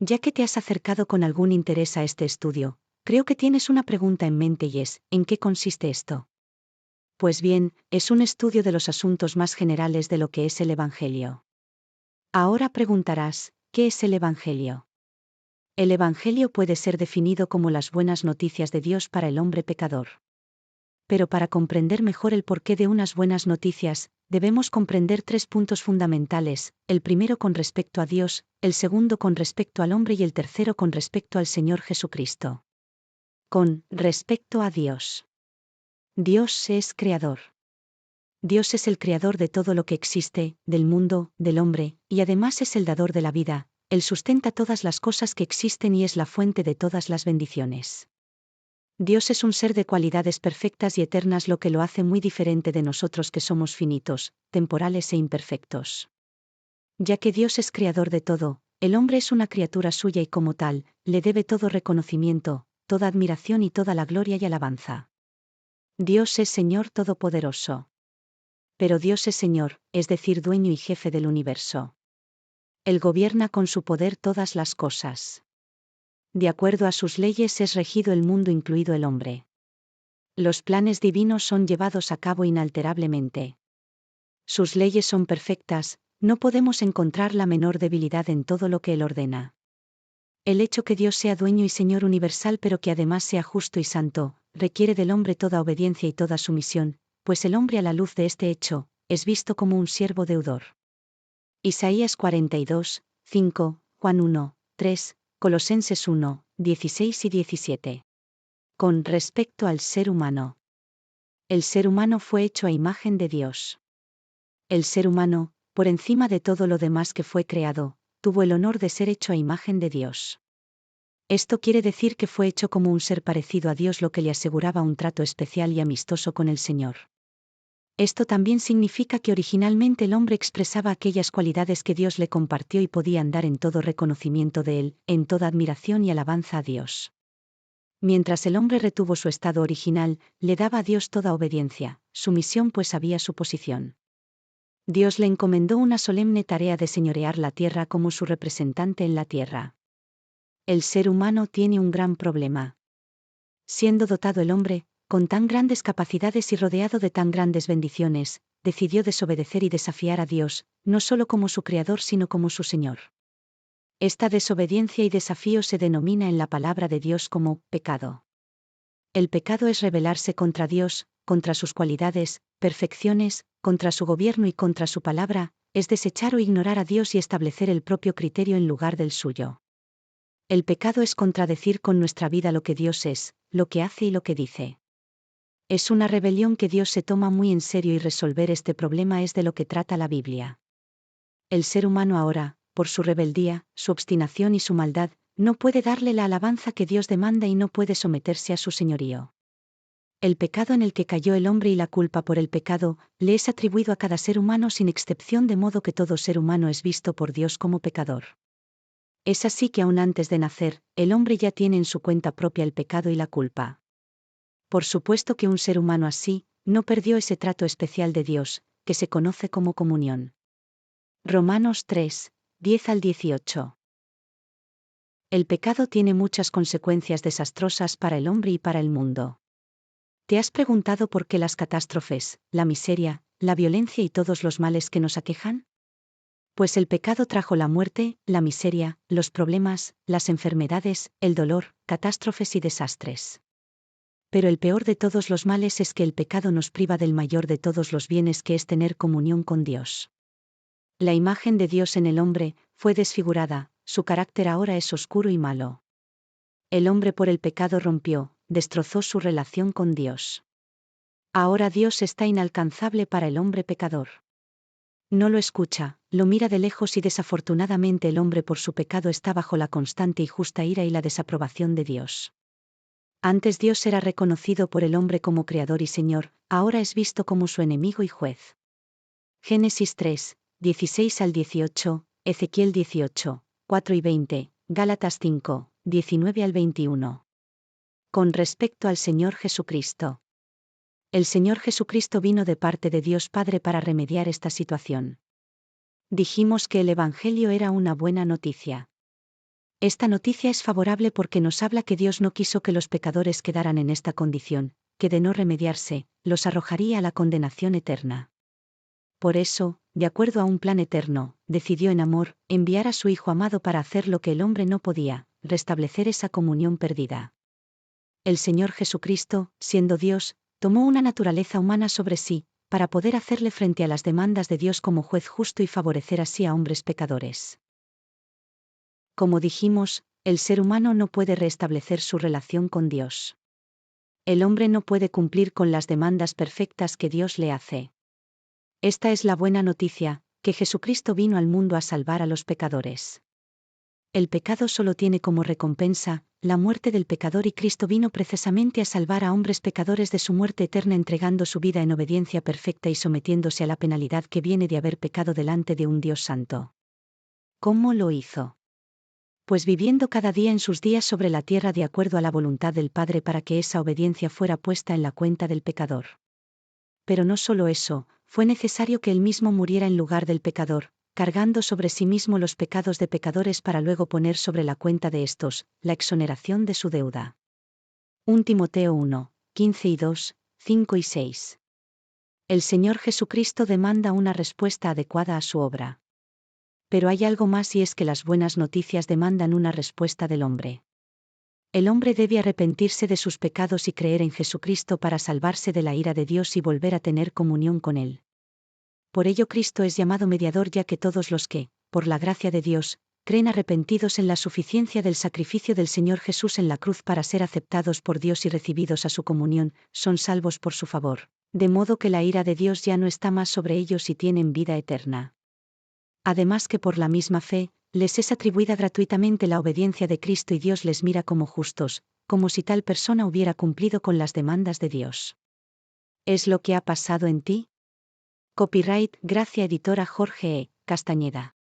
Ya que te has acercado con algún interés a este estudio, creo que tienes una pregunta en mente y es, ¿en qué consiste esto? Pues bien, es un estudio de los asuntos más generales de lo que es el Evangelio. Ahora preguntarás, ¿qué es el Evangelio? El Evangelio puede ser definido como las buenas noticias de Dios para el hombre pecador. Pero para comprender mejor el porqué de unas buenas noticias, debemos comprender tres puntos fundamentales: el primero con respecto a Dios, el segundo con respecto al hombre y el tercero con respecto al Señor Jesucristo. Con respecto a Dios. Dios es creador. Dios es el creador de todo lo que existe, del mundo, del hombre, y además es el dador de la vida. Él sustenta todas las cosas que existen y es la fuente de todas las bendiciones. Dios es un ser de cualidades perfectas y eternas, lo que lo hace muy diferente de nosotros que somos finitos, temporales e imperfectos. Ya que Dios es creador de todo, el hombre es una criatura suya y como tal, le debe todo reconocimiento, toda admiración y toda la gloria y alabanza. Dios es Señor Todopoderoso. Pero Dios es Señor, es decir, dueño y jefe del universo. Él gobierna con su poder todas las cosas. De acuerdo a sus leyes es regido el mundo, incluido el hombre. Los planes divinos son llevados a cabo inalterablemente. Sus leyes son perfectas, no podemos encontrar la menor debilidad en todo lo que Él ordena. El hecho que Dios sea dueño y Señor universal, pero que además sea justo y santo, requiere del hombre toda obediencia y toda sumisión, pues el hombre, a la luz de este hecho, es visto como un siervo deudor. Isaías 42, 5, Juan 1, 3, Colosenses 1, 16 y 17. Con respecto al ser humano. El ser humano fue hecho a imagen de Dios. El ser humano, por encima de todo lo demás que fue creado, tuvo el honor de ser hecho a imagen de Dios. Esto quiere decir que fue hecho como un ser parecido a Dios, lo que le aseguraba un trato especial y amistoso con el Señor. Esto también significa que originalmente el hombre expresaba aquellas cualidades que Dios le compartió y podía andar en todo reconocimiento de él, en toda admiración y alabanza a Dios. Mientras el hombre retuvo su estado original, le daba a Dios toda obediencia, sumisión, pues sabía su posición. Dios le encomendó una solemne tarea de señorear la tierra como su representante en la tierra. El ser humano tiene un gran problema. Siendo dotado el hombre, con tan grandes capacidades y rodeado de tan grandes bendiciones, decidió desobedecer y desafiar a Dios, no solo como su creador sino como su Señor. Esta desobediencia y desafío se denomina en la palabra de Dios como pecado. El pecado es rebelarse contra Dios, contra sus cualidades, perfecciones, contra su gobierno y contra su palabra, es desechar o ignorar a Dios y establecer el propio criterio en lugar del suyo. El pecado es contradecir con nuestra vida lo que Dios es, lo que hace y lo que dice. Es una rebelión que Dios se toma muy en serio y resolver este problema es de lo que trata la Biblia. El ser humano ahora, por su rebeldía, su obstinación y su maldad, no puede darle la alabanza que Dios demanda y no puede someterse a su señorío. El pecado en el que cayó el hombre y la culpa por el pecado, le es atribuido a cada ser humano sin excepción, de modo que todo ser humano es visto por Dios como pecador. Es así que aún antes de nacer, el hombre ya tiene en su cuenta propia el pecado y la culpa. Por supuesto que un ser humano así, no perdió ese trato especial de Dios, que se conoce como comunión. Romanos 3, 10 al 18. El pecado tiene muchas consecuencias desastrosas para el hombre y para el mundo. ¿Te has preguntado por qué las catástrofes, la miseria, la violencia y todos los males que nos aquejan? Pues el pecado trajo la muerte, la miseria, los problemas, las enfermedades, el dolor, catástrofes y desastres. Pero el peor de todos los males es que el pecado nos priva del mayor de todos los bienes, que es tener comunión con Dios. La imagen de Dios en el hombre fue desfigurada, su carácter ahora es oscuro y malo. El hombre por el pecado rompió, destrozó su relación con Dios. Ahora Dios está inalcanzable para el hombre pecador. No lo escucha, lo mira de lejos y desafortunadamente el hombre por su pecado está bajo la constante y justa ira y la desaprobación de Dios. Antes Dios era reconocido por el hombre como creador y Señor, ahora es visto como su enemigo y juez. Génesis 3, 16 al 18, Ezequiel 18, 4 y 20, Gálatas 5, 19 al 21. Con respecto al Señor Jesucristo. El Señor Jesucristo vino de parte de Dios Padre para remediar esta situación. Dijimos que el Evangelio era una buena noticia. Esta noticia es favorable porque nos habla que Dios no quiso que los pecadores quedaran en esta condición, que de no remediarse, los arrojaría a la condenación eterna. Por eso, de acuerdo a un plan eterno, decidió en amor, enviar a su Hijo amado para hacer lo que el hombre no podía, restablecer esa comunión perdida. El Señor Jesucristo, siendo Dios, tomó una naturaleza humana sobre sí, para poder hacerle frente a las demandas de Dios como juez justo y favorecer así a hombres pecadores. Como dijimos, el ser humano no puede restablecer su relación con Dios. El hombre no puede cumplir con las demandas perfectas que Dios le hace. Esta es la buena noticia, que Jesucristo vino al mundo a salvar a los pecadores. El pecado solo tiene como recompensa la muerte del pecador y Cristo vino precisamente a salvar a hombres pecadores de su muerte eterna entregando su vida en obediencia perfecta y sometiéndose a la penalidad que viene de haber pecado delante de un Dios santo. ¿Cómo lo hizo? Pues viviendo cada día en sus días sobre la tierra de acuerdo a la voluntad del Padre para que esa obediencia fuera puesta en la cuenta del pecador. Pero no solo eso, fue necesario que él mismo muriera en lugar del pecador, cargando sobre sí mismo los pecados de pecadores para luego poner sobre la cuenta de estos, la exoneración de su deuda. 1 Timoteo 1, 15 y 2, 5 y 6. El Señor Jesucristo demanda una respuesta adecuada a su obra. Pero hay algo más y es que las buenas noticias demandan una respuesta del hombre. El hombre debe arrepentirse de sus pecados y creer en Jesucristo para salvarse de la ira de Dios y volver a tener comunión con Él. Por ello Cristo es llamado mediador ya que todos los que, por la gracia de Dios, creen arrepentidos en la suficiencia del sacrificio del Señor Jesús en la cruz para ser aceptados por Dios y recibidos a su comunión, son salvos por su favor, de modo que la ira de Dios ya no está más sobre ellos y tienen vida eterna. Además que por la misma fe, les es atribuida gratuitamente la obediencia de Cristo y Dios les mira como justos, como si tal persona hubiera cumplido con las demandas de Dios. ¿Es lo que ha pasado en ti? Copyright Gracia Editora Jorge E. Castañeda.